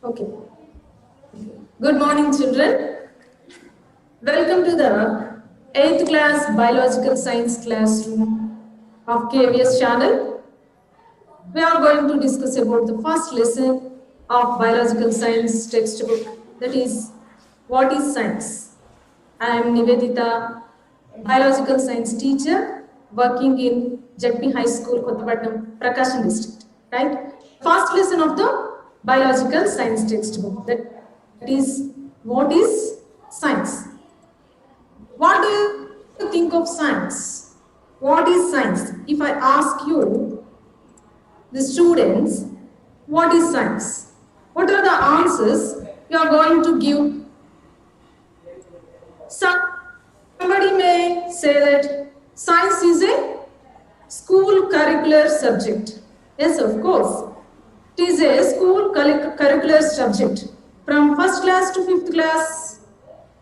Okay. Good morning, children. Welcome to the 8th class Biological Science classroom of KVS channel. We are going to discuss about the first lesson of Biological Science textbook, that is, what is science? I am Nivedita, Biological Science teacher working in JP High School, Kottapatnam, Prakasam district. Right? First lesson of the Biological Science textbook, that is, what is science? What do you think of science? What is science? If I ask you, the students, what is science? What are the answers you are going to give? Somebody may say that science is a school curricular subject. Yes, of course. It is a school curricular subject. From first class to fifth class,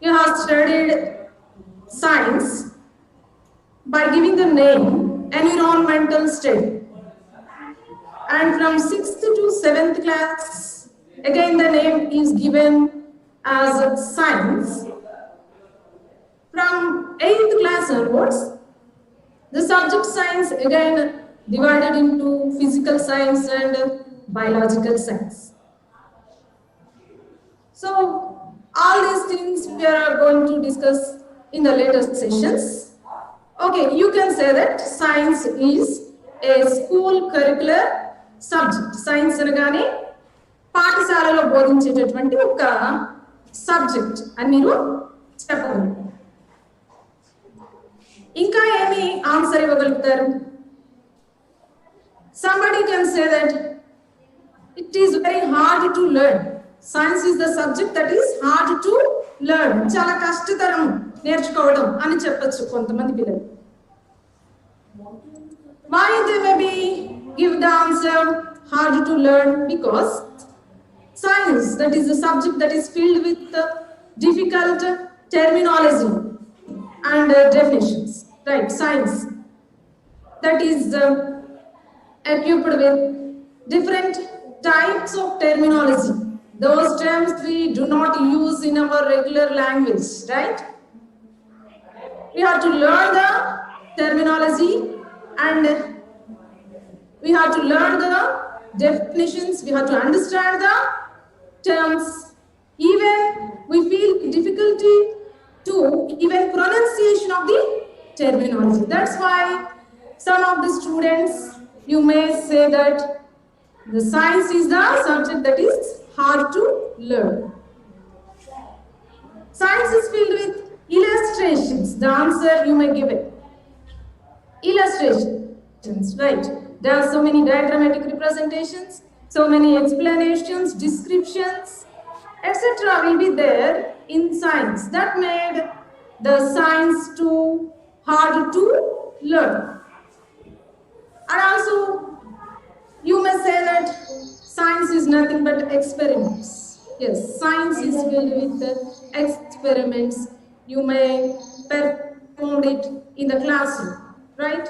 you have studied science by giving the name environmental study. And from 6th to 7th class, again the name is given as science. From 8th class onwards, the subject science again divided into physical science and biological science. So all these things we are going to discuss in the later sessions. Okay, you can say that science is a school curricular subject. Science అనగానే పాఠశాలలో బోధించేటటువంటి ఒక subject అని మీరు చెప్పగలరు. ఇంకా ఏమి answer ఇవ్వగలుగుతారు? Somebody can say that it is very hard to learn. Science is the subject that is hard to learn. చాలా కష్టతరం నేర్చుకోవడం అని చెప్పొచ్చు కొంతమంది పిల్లలు. Why they maybe give the answer hard to learn? Because science, that is a subject that is filled with difficult terminology and definitions. Right, science that is equipped with different types of terminology. Those terms we do not use in our regular language, right? We have to learn the terminology and we have to learn the definitions, we have to understand the terms. Even we feel difficulty to even pronunciation of the terminology. That's why some of the students, you may say that the science is the subject that is hard to learn. Science is filled with illustrations. The answer you may give it. Illustrations, right? There are so many diagrammatic representations, so many explanations, descriptions, etc. will be there in science. That made the science too hard to learn. And also, you may say that science is nothing but experiments. Yes, science is filled with experiments. You may perform it in the classroom, right?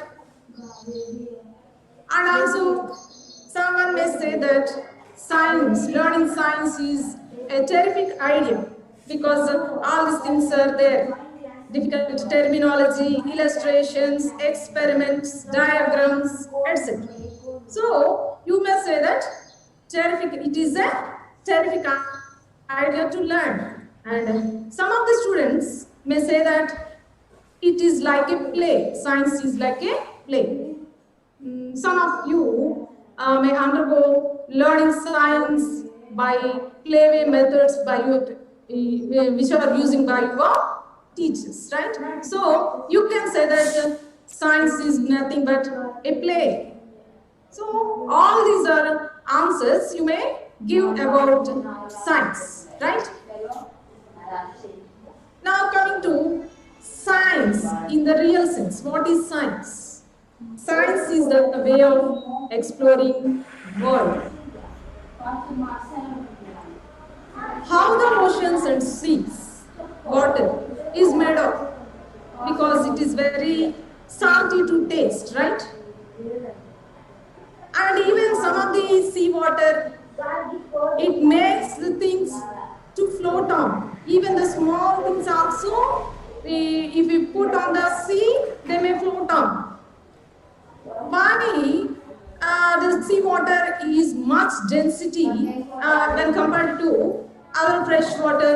And also, someone may say that science, learning science is a terrific idea because all these things are there. Difficult terminology, illustrations, experiments, diagrams, etc. So, you may say that it is a terrific idea to learn. And some of the students may say that it is like a play. Science is like a play. Some of you may undergo learning science by playway methods which are using by your teachers, right? So you can say that science is nothing but a play. So all these are answers you may give about science, right? Now coming to science in the real sense. What is science? Science is the way of exploring world. How the oceans and seas, water is made of, because it is very salty to taste, right? And even some of the sea water It makes the things to float on. Even the small things also, if we put on the sea, they may float on. Why the seawater is much density when compared to other fresh water?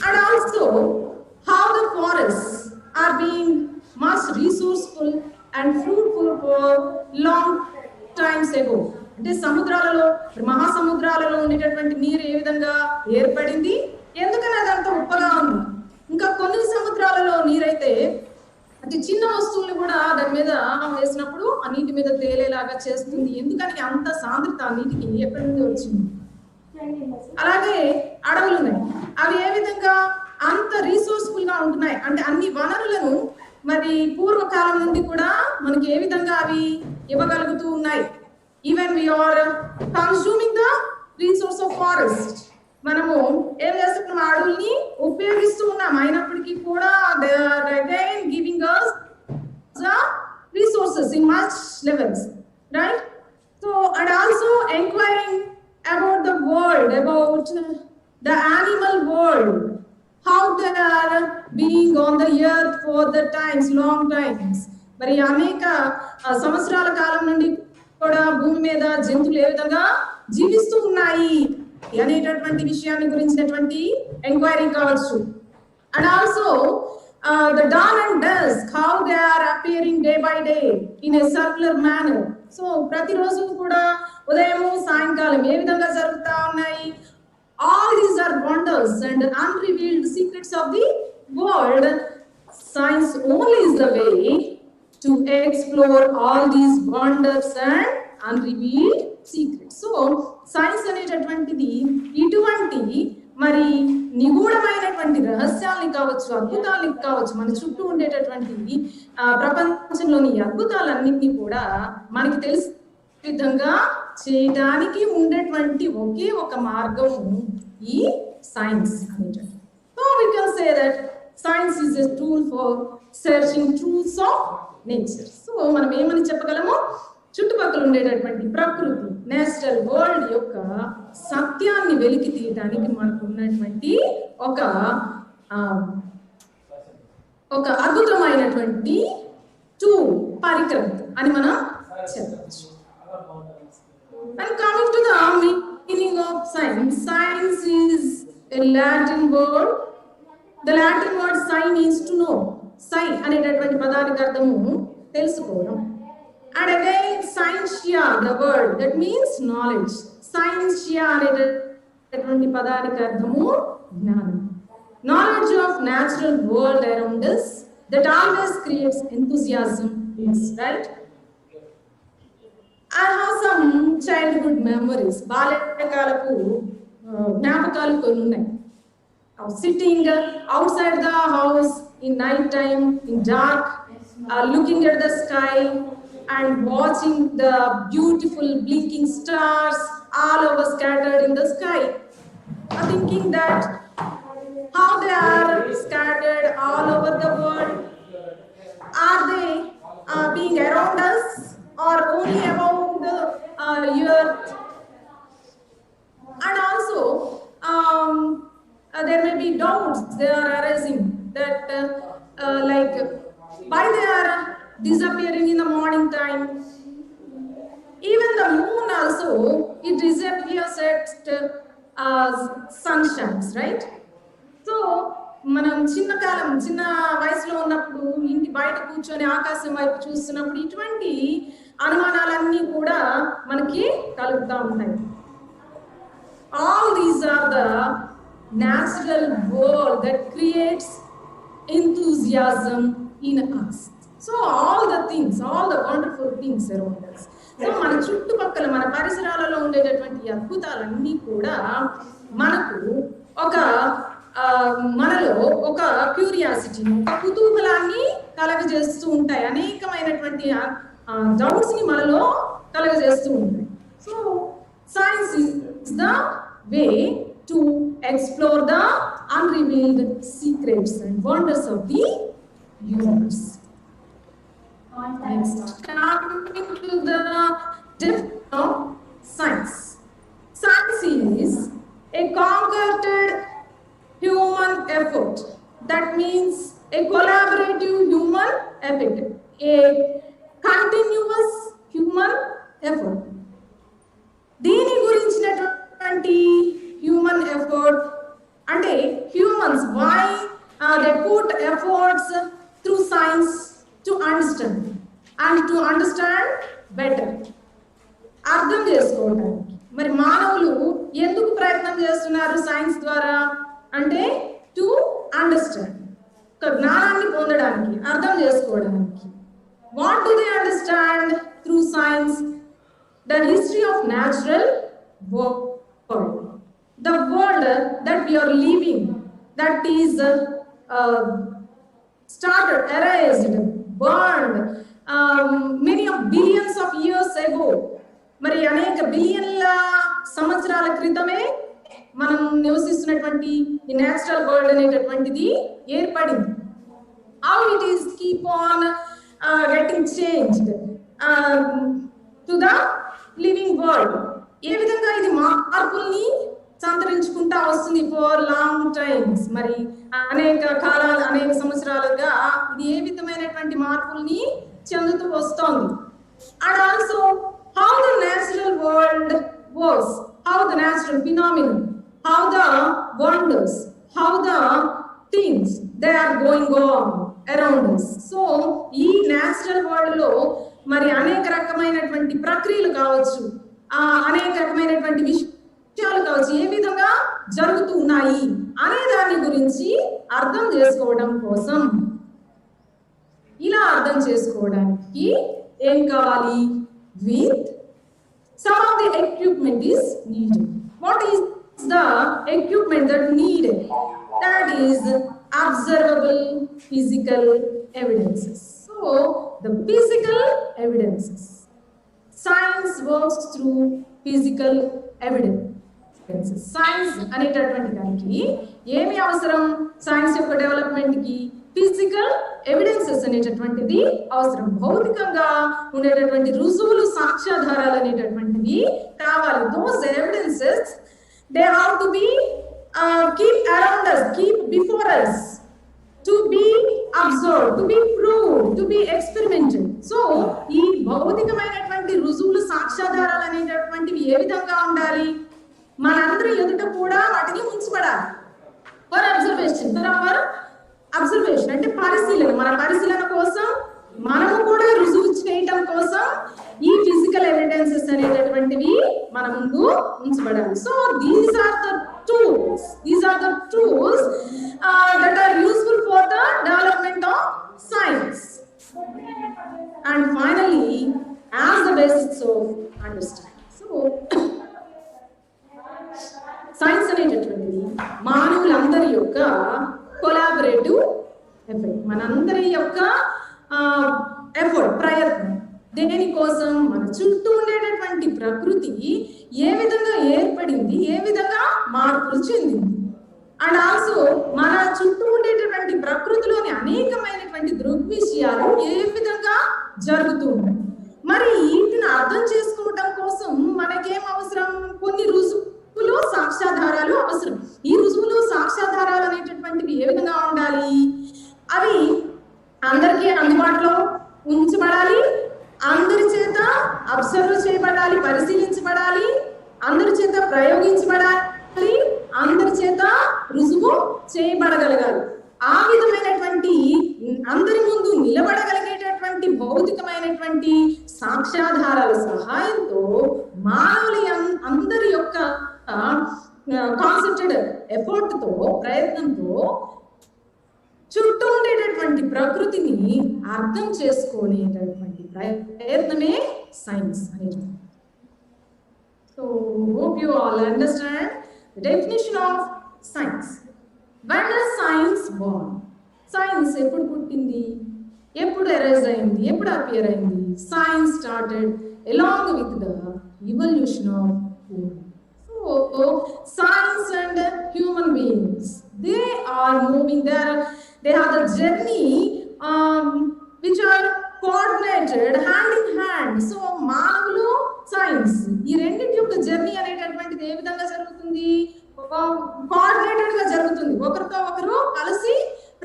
And also how the forests are being much resourceful and fruitful for long times ago. అంటే సముద్రాలలో మహాసముద్రాలలో ఉండేటటువంటి నీరు ఏ విధంగా ఏర్పడింది, ఎందుకని అదంతా ఉప్పగా ఉంది. ఇంకా కొన్ని సముద్రాలలో నీరైతే అతి చిన్న వస్తువులు కూడా దాని మీద వేసినప్పుడు ఆ నీటి మీద తేలేలాగా చేస్తుంది. ఎందుకని అంత సాంద్రత ఆ నీటికి ఎక్కడి నుండి వచ్చింది. అలాగే అడవులు ఉన్నాయి, అవి ఏ విధంగా అంత రీసోర్స్ఫుల్ గా ఉంటున్నాయి అంటే అన్ని వనరులను మరి పూర్వకాలం నుండి కూడా మనకి ఏ విధంగా అవి ఇవ్వగలుగుతూ ఉన్నాయి. Even we are consuming the resource of forest. మనము ఏం చేస్తున్నాం, అడవుల్ని ఉపయోగిస్తూ ఉన్నాం, అయినప్పటికీ కూడా they are again giving us the resources in much levels, right? So and also inquiring about the world, about the animal world, how they are being on the earth for the times, long times. మరి అనేక సంవత్సరాల కాలం నుండి కూడా భూమి మీద జంతువులు ఏ విధంగా జీవిస్తూ ఉన్నాయి అనేటటువంటి విషయాన్ని గురించినటువంటి ఎంక్వైరీ కావచ్చు. And also the dawn and dusk, how they are appearing day by day in a circular manner. So ప్రతిరోజు కూడా ఉదయము సాయంకాలం ఏ విధంగా జరుగుతా ఉన్నాయి. All these are wonders and unrevealed secrets of the world. Science only is the way to explore all these wonders and unrevealed secrets. So science అనేటటువంటిది ఇటువంటి మరి నిగూఢమైనటువంటి రహస్యాల్ని కావచ్చు, అద్భుతాలని కావచ్చు, మన చుట్టూ ఉండేటటువంటి ప్రపంచంలోని అద్భుతాలన్నింటినీ కూడా మనకి తెలిసి విధంగా చేయడానికి ఉండేటువంటి ఒకే ఒక మార్గము ఈ సైన్స్ అనేటటువంటి. So we can say that science is a tool for searching truths of nature. So మనం ఏమని చెప్పగలము, చుట్టుపక్కల ఉండేటటువంటి ప్రకృతి, నేచురల్ వరల్డ్ యొక్క సత్యాన్ని వెలికి తీయడానికి మనకు ఉన్నటువంటి ఒక అద్భుతమైనటువంటి పరికరం అని మనం చెప్పచ్చు. And coming to the meaning of science, science is a Latin word. The Latin word sci means to know. Sci అనేటటువంటి పదానికి అర్థము తెలుసుకోవడం. And again scientia, the word that means knowledge. Scientia అనేటటువంటి పదానికి అర్థము జ్ఞానం. Knowledge of natural world around us that always creates enthusiasm, right? I have some childhood memories. బాల్యకాలపు జ్ఞాపకాలు కొన్ని ఉన్నాయి. Sitting outside the house in night time, in dark, looking at the sky and watching the beautiful blinking stars all over scattered in the sky. Thinking that how they are scattered all over the world. Are they being around us or only about the earth? And also there may be doubts they are arising that like why they are disappearing in the morning time. Even the moon also, it disappears at sunshines, right? So మనం చిన్న వయసులో ఉన్నప్పుడు ఇంటి బయట కూర్చొని ఆకాశం వైపు చూస్తున్నప్పుడు ఇటువంటి అనుమానాలన్నీ కూడా మనకి కలుగుతూ ఉంటాయి. All these are the natural world that creates enthusiasm in us. So all the things, all the wonderful things around us. So మన చుట్టుపక్కల మన పరిసరాలలో ఉండేటటువంటి అద్భుతాలన్నీ కూడా మనకు మనలో ఒక క్యూరియాసిటీని, ఒక కుతూహలాన్ని కలగజేస్తూ ఉంటాయి. అనేకమైనటువంటి డౌట్స్ ని మనలో కలగజేస్తూ ఉంటాయి. So science is the way to explore the unrevealed secrets and wonders of the universe. Next, coming to the definition of science. means a collaborative human effort, a continuous human effort. దీని గురించినటువంటి human effort అంటే humans why they put efforts through science to understand and to understand better. అర్థం చేసుకోవడానికి మరి మానవులు ఎందుకు ప్రయత్నం చేస్తున్నారు సైన్స్ ద్వారా అంటే టు అండర్స్టాండ్, ఒక జ్ఞానాన్ని పొందడానికి, అర్థం చేసుకోవడానికి. What do they understand through science? The history of natural world, the world that we are living, that is started, erased, burned many of billions of years ago. మరి అనేక బిలియన్ల సంవత్సరాల క్రితమే మనం నివసిస్తున్నటువంటి ఈ నేచురల్ వరల్డ్ అనేటటువంటిది ఏర్పడింది. How it is keep on getting changed to the living world, ఏ విధంగా ఇది మార్పుల్ని సంతరించుకుంటా వస్తుంది ఫర్ లాంగ్ టైమ్స్. మరి అనేక కాలాలు, అనేక సంవత్సరాలుగా ఇది ఏ విధమైనటువంటి మార్పుల్ని చెందుతూ వస్తోంది. And also how the natural world works, how the natural phenomenon, how the wonders, how the things they are going on around us. So ఈ నేచురల్ వరల్డ్ లో మరి అనేక రకమైనటువంటి ప్రక్రియలు కావచ్చు, అనేక రకమైనటువంటి విషయాలు కావచ్చు, ఏ విధంగా జరుగుతూ ఉన్నాయి అనే దాని గురించి అర్థం చేసుకోవడం కోసం, ఇలా అర్థం చేసుకోవడానికి ఏం కావాలి? With some of the equipment is needed. What is the equipment that needed? That is observable physical evidences. So the physical evidences, science works through physical evidences. Science అనేటటువంటి దానికి ఏమి అవసరం? సైన్స్ యొక్క డెవలప్మెంట్ కి ఫిజికల్ ఎవిడెన్సెస్ అనేటటువంటిది అవసరం. భౌతికంగా ఉండేటటువంటి రుజువులు, సాక్ష్యాధారాలు అనేటటువంటివి కావాలి. Those evidences they have to be keep around us, keep before us, to be observed, to be proved, to be experimented. So ఈ భౌతికమైనటువంటి రుజువులు, సాక్ష్యాధారాలు అనేటటువంటివి ఏ విధంగా ఉండాలి? మనందరి ఎదుట కూడా వాటిని ఉంచబడాలి. ఫర్ అబ్జర్వేషన్, ఫర్ అబ్జర్వేషన్ అంటే పరిశీలన, మన పరిశీలన కోసం, మనము కూడా రుజువు చేయటం కోసం ఈ ఫిజికల్ ఎవిడెన్సెస్ అనేటటువంటివి మన ముందు ఉంచబడాలి. So these are the tools, these are the tools that are useful for the development of science, and finally as the basis of understanding. So science అనేటటువంటిది మానవులందరి యొక్క కొలాబరేటివ్ ఎఫర్ట్, మనందరి యొక్క ఎఫర్ట్, ప్రయత్నం. దేనికోసం? మన చుట్టూ ఉండేటటువంటి ప్రకృతి ఏ విధంగా ఏర్పడింది, ఏ విధంగా మార్పులు చెందింది, అండ్ ఆల్సో మన చుట్టూ ఉండేటటువంటి ప్రకృతిలోని అనేకమైనటువంటి దృగ్విషయాలు ఏ విధంగా జరుగుతూ ఉన్నాయి. మరి వీటిని అర్థం చేసుకోవడం కోసం మనకేం అవసరం? కొన్ని రుజువులు, సాక్ష్యాధారాలు అవసరం. ఈ రుజువులు, సాక్ష్యాధారాలు అనేటటువంటివి ఏ విధంగా ఉండాలి? అవి అందరికీ అందుబాటులో ఉంచబడాలి, అందరి చేత అబ్జర్వ్ చేయబడాలి, పరిశీలించబడాలి, అందరి చేత ప్రయోగించబడాలి, అందరి చేత రుజువు చేయబడగలగాలి. ఆ విధమైనటువంటి అందరి ముందు నిలబడగలిగేటటువంటి భౌతికమైనటువంటి సాక్ష్యాధారాల సహాయంతో మానవుల అందరి యొక్క కాన్సెంట్రేటెడ్ ఎఫర్ట్ తో, ప్రయత్నంతో చుట్టూ ఉండేటటువంటి ప్రకృతిని అర్థం చేసుకునేటటువంటి ప్రయత్నమే సైన్స్ అనేది. So hope you all understand the definition of science. When does science Born? Science ఎప్పుడు పుట్టింది, ఎప్పుడు ఎరైజ్ అయింది, ఎప్పుడు అపియర్ అయింది? Science started along with the evolution of human. So science and human beings, they are moving there, they have the journey which are coordinated hand in hand. So మానవులు, science, ఈ రెండింటి యొక్క journey అనేటటువంటిది ఏ విధంగా జరుగుతుంది? Coordinated గా జరుగుతుంది. ఒకరితో ఒకరు కలిసి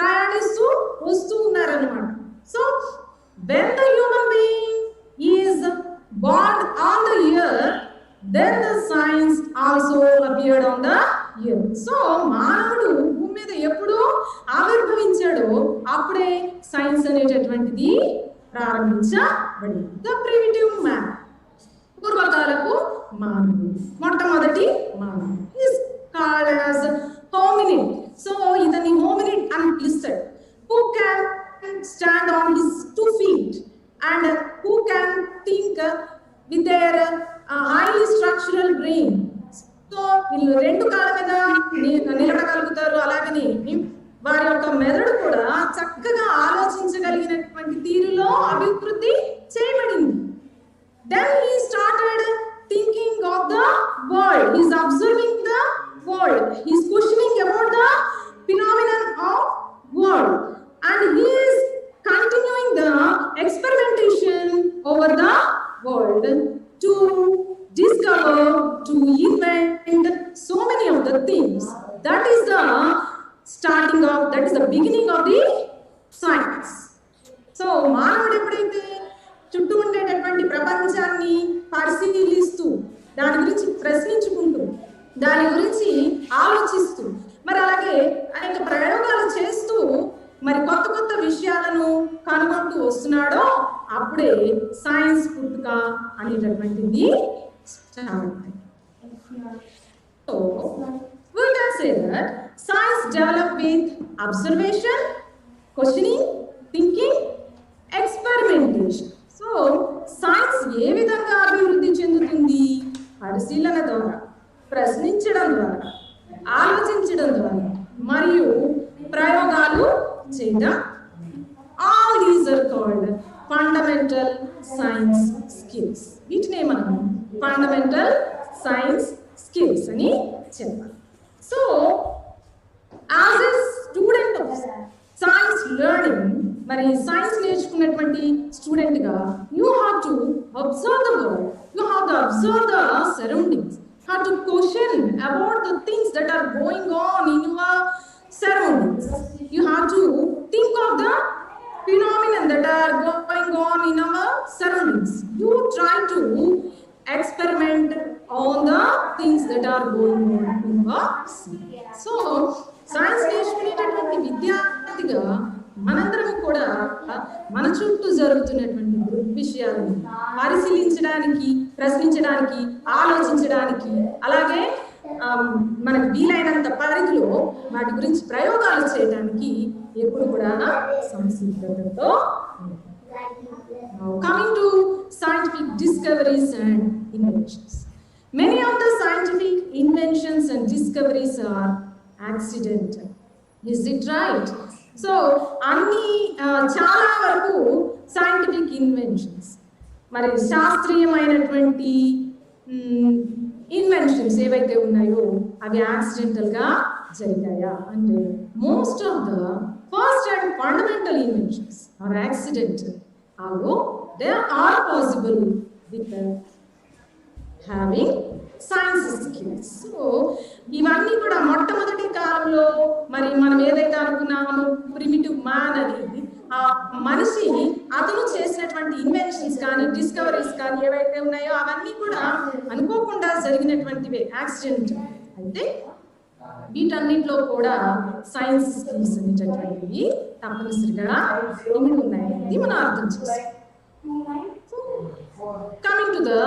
ప్రయాణిస్తూ వస్తూ ఉన్నారన్నమాట. So when the human being is born on the earth, then the science also appeared on the earth. So మానవుడు భూమి మీద ఎప్పుడు ఆవిర్భవించాడో అప్పుడే సైన్స్ అనేటటువంటిది ప్రారంభించబడింది. ద ప్రిమిటివ్ మ్యాన్, పూర్వకాలపు మానవుడు, మొట్టమొదటి మానవుడు is called as hominid. So ఇతని హోమినిడ్ అని పిలుస్తాడు. Who can stand on his 2 feet and who can think with their highly structural brain. So వీళ్ళు 2 కాళ్ళ మీద నిలబడగలుగుతారు. అలాగని వారి యొక్క మెదడు కూడా చక్కగా ఆలోచించగలిగినటువంటి తీరులో అభివృద్ధి చేయబడింది. Then he started thinking of the world. He is observing the world. He is questioning about the phenomenon of world. And he is continuing the experimentation over the world to discover, to invent so many of the things. That is the starting of, that is the beginning of the science. So మానవుడు ఎప్పుడైతే చుట్టూ ఉండేటటువంటి ప్రపంచాన్ని పరిశీలిస్తూ దాని గురించి ప్రశ్నించుకుంటూ దాని గురించి ఆలోచిస్తూ మరి అలాగే అనేక ప్రయోగాలు చేస్తూ మరి కొత్త కొత్త విషయాలను కనుగొంటూ వస్తున్నాడో అప్పుడే సైన్స్ పుట్టుక అనేటటువంటిది స్టార్ట్ అయింది. So we can say that science developed with observation, questioning, thinking, experimentation. So science ఏ విధంగా అభివృద్ధి చెందుతుంది? పరిశీలన ద్వారా, ప్రశ్నించడం ద్వారా, ఆలోచించడం ద్వారా మరియు ప్రయోగాలు చేయడం. All these are called fundamental science skills. వీటినే మనం ఫండమెంటల్ సైన్స్ స్కిల్స్ అని చెప్పాలి. So as a student of science learning, మరి సైన్స్ నేర్చుకున్నటువంటి స్టూడెంట్గా you have to observe the world, you have to observe the surroundings, have to question about the things that are going on in your surroundings. You have to think of the phenomena that are going on in our surroundings. You try to experiment on the things that are going on in our surroundings. So science నేర్చుకునేటటువంటి విద్యార్థిగా మనందరం కూడా మన చుట్టూ జరుగుతున్నటువంటి విషయాలను పరిశీలించడానికి, ప్రశ్నించడానికి, ఆలోచించడానికి, అలాగే మనకు వీలైనంత పరిధిలో వాటి గురించి ప్రయోగాలు చేయడానికి ఎప్పుడు కూడా సంసిద్ధతతో. Coming to scientific discoveries and inventions. Many of the scientific inventions and discoveries are accidental. Is it right? So అన్ని చాలా వరకు సైంటిఫిక్ ఇన్వెన్షన్స్ మరి శాస్త్రీయమైనటువంటి ఇన్వెన్షన్స్ ఏవైతే ఉన్నాయో అవి యాక్సిడెంటల్గా జరిగాయా అంటే most of the first and fundamental inventions are accidental, although they are possible with having science skills. సో ఇవన్నీ కూడా మొట్టమొదటి కాలంలో మరి మనం ఏదైతే అనుకున్నామో ప్రిమిటివ్ మ్యాన్ అనేది ఆ మనిషి అతను చేసినటువంటి ఇన్వెన్షన్స్ కానీ డిస్కవరీస్ కానీ ఏవైతే ఉన్నాయో అవన్నీ కూడా అనుకోకుండా జరిగినటువంటివే, యాక్సిడెంట్. అయితే వీటన్నింటిలో కూడా సైన్స్ స్కిల్స్ అనేటటువంటివి తప్పనిసరిగా ఇమిడి ఉన్నాయనేది మనం అర్థం చేసుకోవాలి. Coming to the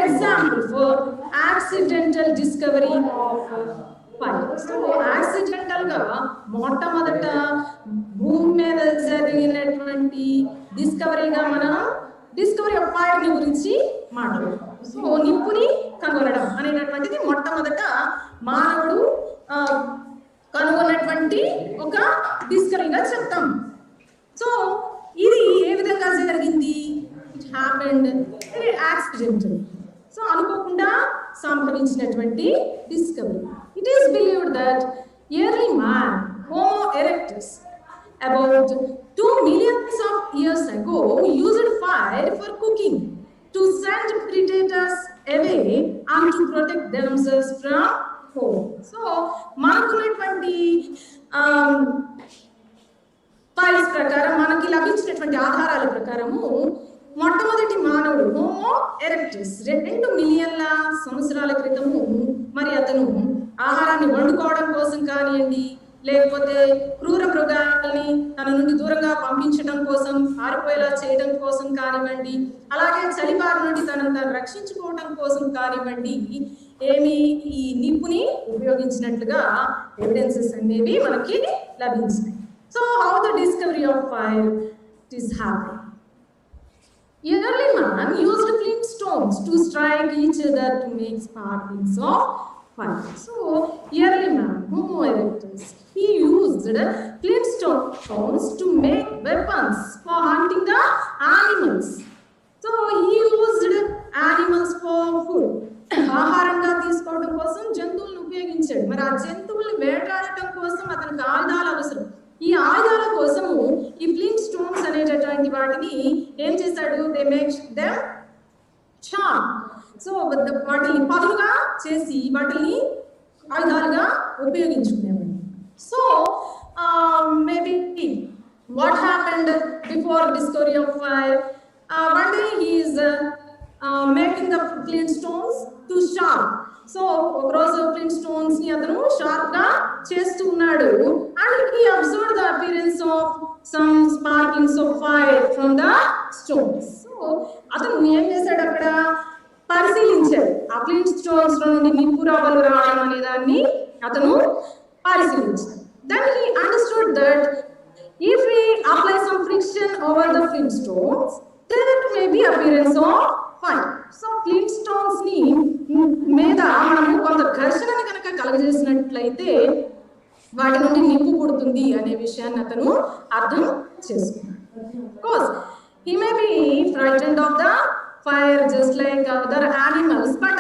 example for accidental discovery of fire. So accidental గా మొట్టమొదట భూమి మీద జరిగినటువంటి డిస్కవరీగా మనం డిస్కవరీ ఆఫ్ ఫైర్ ని గురించి మాట్లాడుతాం. సో నిప్పుని కనుగొనడం అనేటటువంటిది మొట్టమొదట మానవుడు కనుగొన్నటువంటి ఒక డిస్కవరీగా చెప్తాం. సో ఇది ఏ విధంగా జరిగింది? It happened very accidental. So అనుకోకుండా సంభవించినటువంటి discovery. It is believed that early man Homo erectus about 2 million years ago used fire for cooking to send predators away and to protect themselves from home. So మనకున్నటువంటి files ప్రకారం మనకి లభించినటువంటి ఆధారాల ప్రకారము మొట్టమొదటి మానవుడు homo erectus 2 మిలియన్ల సంవత్సరాల క్రితము మరి అతను ఆహారాన్ని వండుకోవడం కోసం కానివ్వండి, లేకపోతే క్రూర మృగాల్ని తన నుండి దూరంగా పంపించడం కోసం, పారిపోయేలా చేయడం కోసం కానివ్వండి, అలాగే చలిబారి నుండి తనను రక్షించుకోవడం కోసం కానివ్వండి, ఏమి ఈ నిప్పుని ఉపయోగించినట్లుగా ఎవిడెన్సెస్ అనేవి మనకి లభించాయి. So how the discovery of fire is happen. Early man used flint stones to strike each other to make sparklings of fire. So, early man, Homo erectus, he used flint stones to make weapons for hunting the animals. So, he used animals for food. ఆహారంగా తీసుకోవడం కోసం జంతువులను ఉపయోగించాడు. మరి ఆ జంతువుల్ని వేటాడటం కోసం అతనికి ఆయుధాలు అవసరం. ఈ ఆయుధాల కోసము ఈ ఫ్లింట్ స్టోన్స్ అనేటటువంటి వాటిని ఏం చేశాడు? They make them sharp. So వాటిని పదులుగా చేసి వాటిని ఆయుధాలుగా ఉపయోగించుకునేవాడు. So maybe what happened before discovery of fire? One day he is making the flint stones to sharp. So ఒకరోజు ఫ్లింట్ స్టోన్స్ ని అతను షార్ప్ గా చేస్తూ ఉన్నాడు. And he observe the appearance of some sparkings of fire from the stones. So అతను ఏం చేశాడు? అక్కడ పరిశీలించాడు. ఆ ఫ్లింట్ స్టోన్స్ లో నుండి నిప్పు రవ్వలు రావడం అనే దాన్ని అతను పరిశీలించాడు. Then he understood that if we apply some friction over the flint stones, there may be appearance of fire. So flint stones ని మీద మనము కొంత ఘర్షణని కనుక కలగజేసినట్లయితే వాటి నుండి నిప్పు పుడుతుంది అనే విషయాన్ని అతను అర్థం చేసుకున్నాడు. Course he may be frightened of the fire just like other animals, but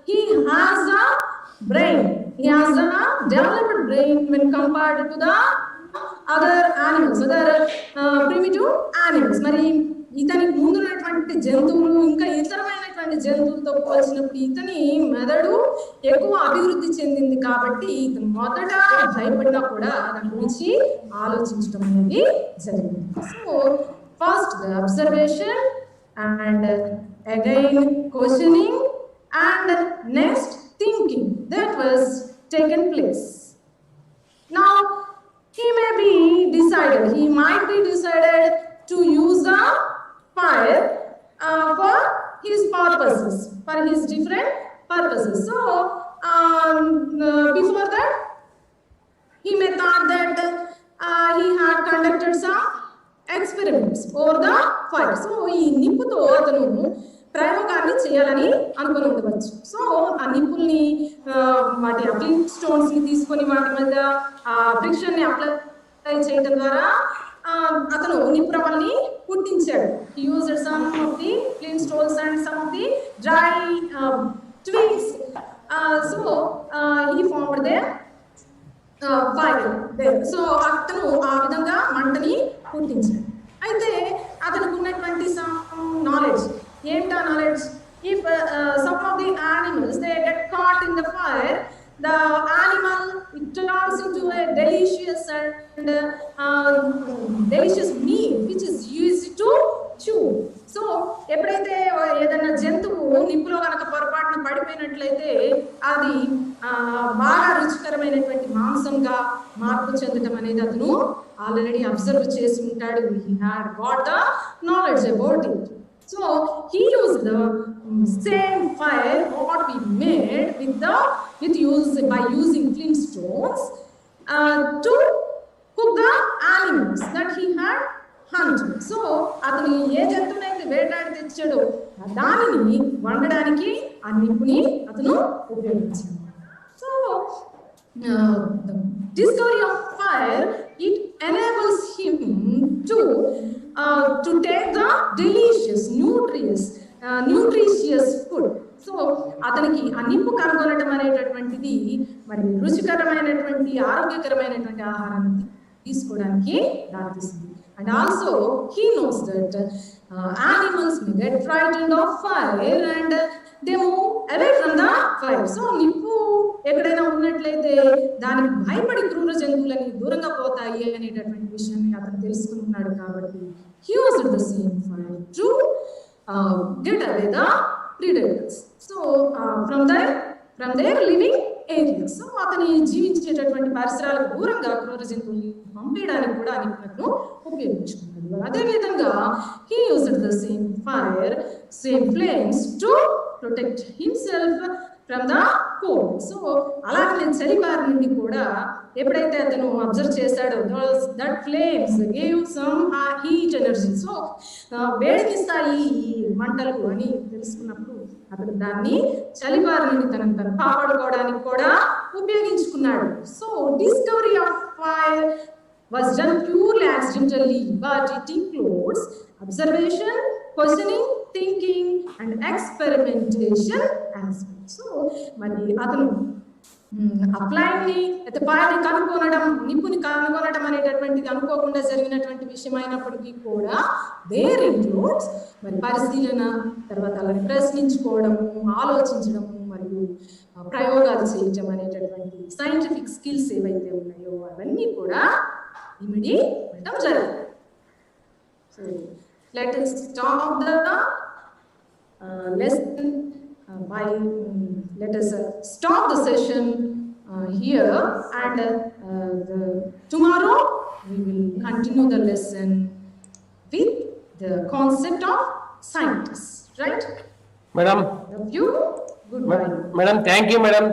he has a brain. He has a developed brain when compared to the other animals, other primitive animals. మరి ఇతని ముందున్నటువంటి జంతువులు ఇంకా ఇతరమైనటువంటి జంతువులతో పోల్చినప్పుడు ఇతని మెదడు ఎక్కువ అభివృద్ధి చెందింది కాబట్టి ఇతను మొదట భయపడినా కూడా దాని గురించి ఆలోచించడం అనేది జరిగింది. So first the observation and again questioning and next thinking that was taken place. Now he might be decided to use the fire for his purposes, for his different purposes. So before that he may thought that he had conducted some experiments over the fire. So ఈ నిప్పుతో అతను ప్రయోగాన్ని చేయాలని అనుకుని ఉండవచ్చు. So ఆ నిప్పుల్ని వాటి flint stones ని తీసుకొని వాటి మీద ఫ్రిక్షన్ ని అప్లై చేయడం ద్వారా అతను నిప్పు రవ్వల్ని పుట్టించాడు. He used some of the flint stones and some of the dry twigs. So he formed the fire there. So అతను ఆ విధంగా మంటని పుట్టించాడు. అయితే అతనికి ఉన్నటువంటి నాలెడ్జ్ ఏంటా knowledge? If some of the animals they get caught in the fire, the animal it turns into a delicious and delicious meat which is used to chew. So ఎప్పుడైతే ఏదైనా జంతువు నిప్పులో కనుక పొరపాటున పడిపోయినట్లయితే అది బాగా రుచికరమైనటువంటి మాంసంగా మార్పు చెందడం అనేది అతను ఆల్రెడీ అబ్జర్వ్ చేసి ఉంటాడు. He had got the knowledge about it. So he used the same fire what we made by using flint stones to cook the animals that he had hunted. So అతను ఏ జంతువునైతే వేటాడి తెచ్చాడో దానిని వండడానికి ఆ నిప్పుని అతను ఉపయోగించాడు. So the discovery of fire, it enables him to take the delicious, nutritious food. So అతనికి ఆ నిప్పు కనుగొనడం అనేటటువంటిది మరి రుచికరమైనటువంటి ఆరోగ్యకరమైనటువంటి ఆహారాన్ని తీసుకోవడానికి దారితీస్తుంది. And also he knows that animals may get frightened of fire and they move away from the fire. So నిప్పు ఎక్కడైనా ఉన్నట్లయితే దానికి భయపడి క్రూర జంతువులని దూరంగా పోతాయి అనేటటువంటి విషయాన్ని అతను తెలుసుకున్నాడు. కాబట్టి he used the same fire to get away the predators. So from their living areas. So అతని జీవించేటటువంటి పరిసరాలకు దూరంగా క్రూర జంతువుల్ని పంపేయడానికి కూడా నిపుణులను ఉపయోగించుకున్నాడు. అదేవిధంగా he used the same fire, same flames to protect himself from the cold. So అలాగే చలి బారి నుండి కూడా ఎప్పుడైతే అతను అబ్జర్వ్ చేశాడో that flames gave some heat energy. So వేడికిస్తాయి ఈ మంటలు అని తెలుసుకున్నప్పుడు అతను దాన్ని చలిబారి నుండి తను కాపాడుకోవడానికి కూడా ఉపయోగించుకున్నాడు. So discovery of fire was done purely accidentally, but it includes observation, questioning, thinking and experimentation as well. So మరి అతను అప్లైని ఫైర్ని కనుగొనడం, నిప్పుని కనుగొనడం అనేటటువంటిది అనుకోకుండా జరిగినటువంటి విషయం అయినప్పటికీ కూడా దేర్ ఇంక్లూడ్స్ మరి పరిశీలన, తర్వాత అలాని ప్రశ్నించుకోవడము, ఆలోచించడము మరియు ప్రయోగాలు చేయటం అనేటటువంటి సైంటిఫిక్ స్కిల్స్ ఏవైతే ఉన్నాయో అవన్నీ కూడా ఇమిడి ఉండడం జరిగింది. So let us stop the lesson by let us stop the session here, and tomorrow we will continue the lesson with the concept of scientists, right? Madam, Love you. Goodbye. Madam, thank you, madam.